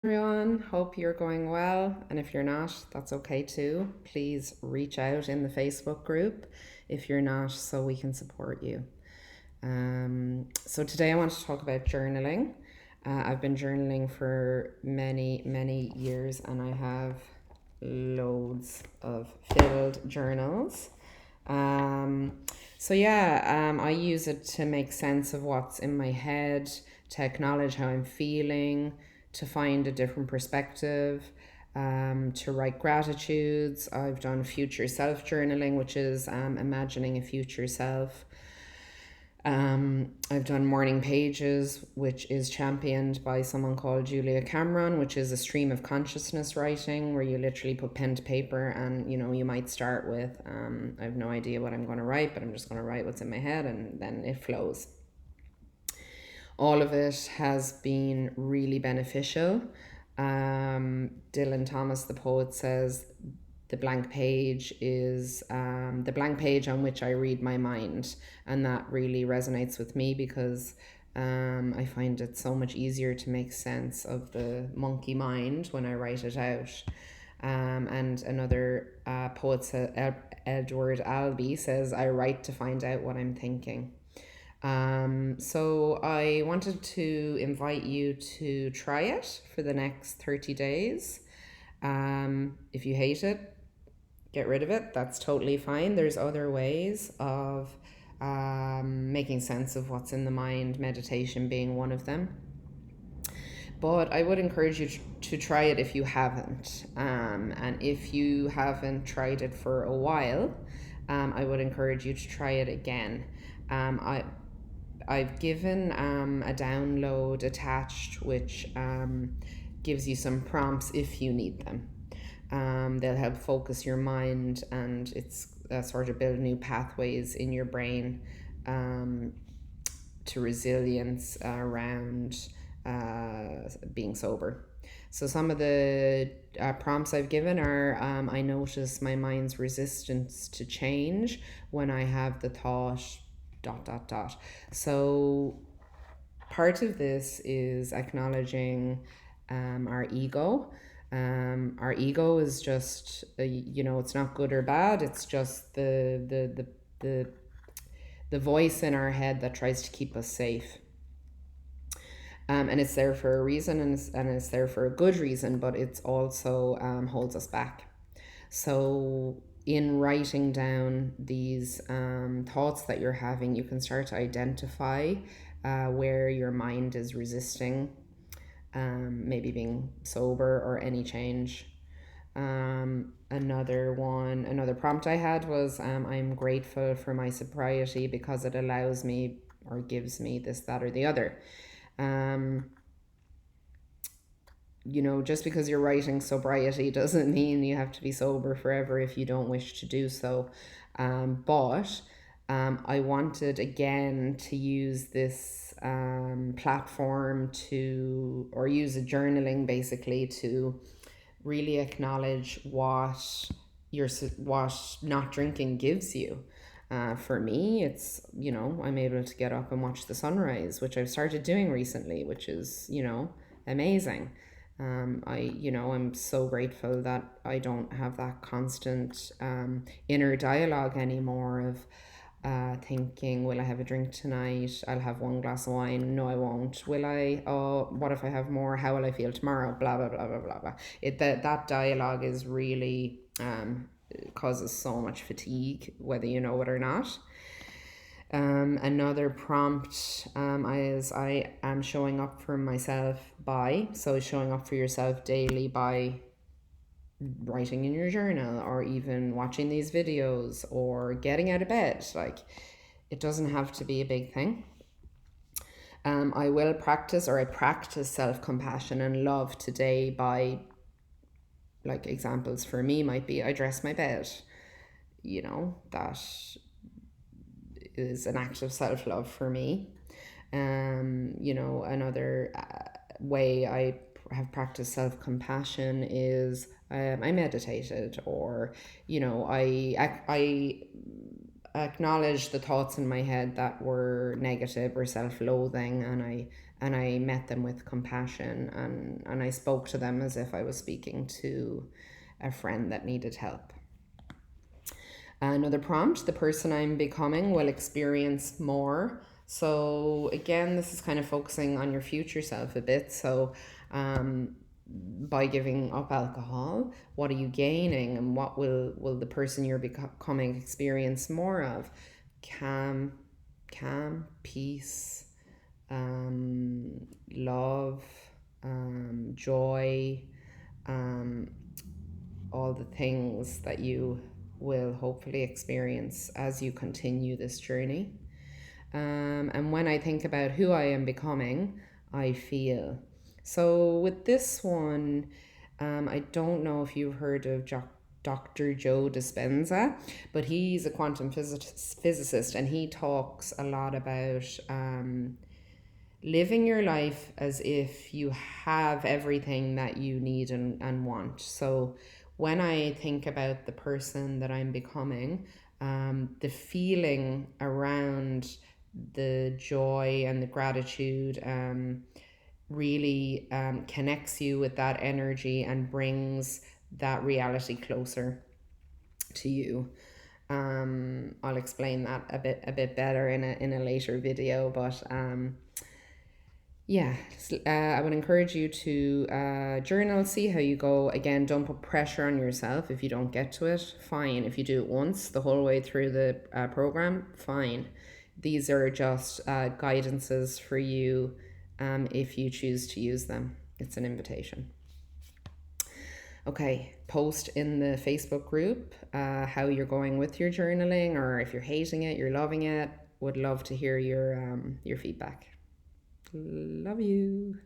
Everyone, hope you're going well. And if you're not, that's okay too. Please reach out in the Facebook group if you're not, so we can support you. So today I want to talk about journaling. I've been journaling for many, many years, and I have loads of filled journals. Um, I use it to make sense of what's in my head, to acknowledge how I'm feeling, to find a different perspective, to write gratitudes. I've done future self journaling, which is imagining a future self. I've done morning pages, which is championed by someone called Julia Cameron, which is a stream of consciousness writing where you literally put pen to paper and you might start with, I have no idea what I'm going to write, but I'm just going to write what's in my head and then it flows. All of it has been really beneficial. Dylan Thomas, the poet, says the blank page is the blank page on which I read my mind. And that really resonates with me because I find it so much easier to make sense of the monkey mind when I write it out. And another poet, Edward Albee, says, I write to find out what I'm thinking. So I wanted to invite you to try it for the next 30 days. If you hate it, get rid of it. That's totally fine. There's other ways of making sense of what's in the mind, meditation being one of them. But I would encourage you to try it if you haven't. And if you haven't tried it for a while, I would encourage you to try it again. I've given a download attached which gives you some prompts if you need them. They'll help focus your mind, and it's sort of build new pathways in your brain to resilience around being sober. So some of the prompts I've given are I notice my mind's resistance to change when I have the thought ... So part of this is acknowledging our ego. Our ego is just, it's not good or bad. It's just the voice in our head that tries to keep us safe. And it's there for a reason, and it's there for a good reason, but it's also holds us back. So in writing down these thoughts that you're having, you can start to identify where your mind is resisting, maybe being sober or any change. Another prompt I had was I'm grateful for my sobriety because it allows me or gives me this, that, or the other. Just because you're writing sobriety doesn't mean you have to be sober forever if you don't wish to do so. But I wanted again to use this platform or use a journaling basically to really acknowledge what not drinking gives you. For me, it's, I'm able to get up and watch the sunrise, which I've started doing recently, which is, amazing. I'm so grateful that I don't have that constant inner dialogue anymore of thinking, will I have a drink tonight? I'll have one glass of wine. No, I won't. Will I? Oh, what if I have more? How will I feel tomorrow? Blah, blah, blah, blah, blah, blah. That dialogue is really causes so much fatigue, whether you know it or not. Another prompt is I am showing up for myself so showing up for yourself daily by writing in your journal or even watching these videos or getting out of bed. Like, it doesn't have to be a big thing. I practice self-compassion and love today by, like, examples for me might be I dress my bed. That is an act of self-love for me. Another way I have practiced self-compassion is I meditated, or I acknowledge the thoughts in my head that were negative or self-loathing, and I and I met them with compassion, and I spoke to them as if I was speaking to a friend that needed help. Another prompt: the person I'm becoming will experience more. So, again, this is kind of focusing on your future self a bit. So, by giving up alcohol, what are you gaining, and what will the person you're becoming experience more of? Calm, peace, love, joy, um, all the things that you will hopefully experience as you continue this journey. And when I think about who I am becoming, I feel. So with this one, I don't know if you've heard of Dr. Joe Dispenza, but he's a quantum physicist, and he talks a lot about living your life as if you have everything that you need and want. So when I think about the person that I'm becoming, the feeling around the joy and the gratitude really connects you with that energy and brings that reality closer to you. I'll explain that a bit better in a later video, but yeah, I would encourage you to journal, see how you go. Again, don't put pressure on yourself if you don't get to it. Fine. If you do it once the whole way through the program, fine. These are just guidances for you if you choose to use them. It's an invitation. Okay, post in the Facebook group how you're going with your journaling, or if you're hating it, you're loving it. Would love to hear your feedback. Love you.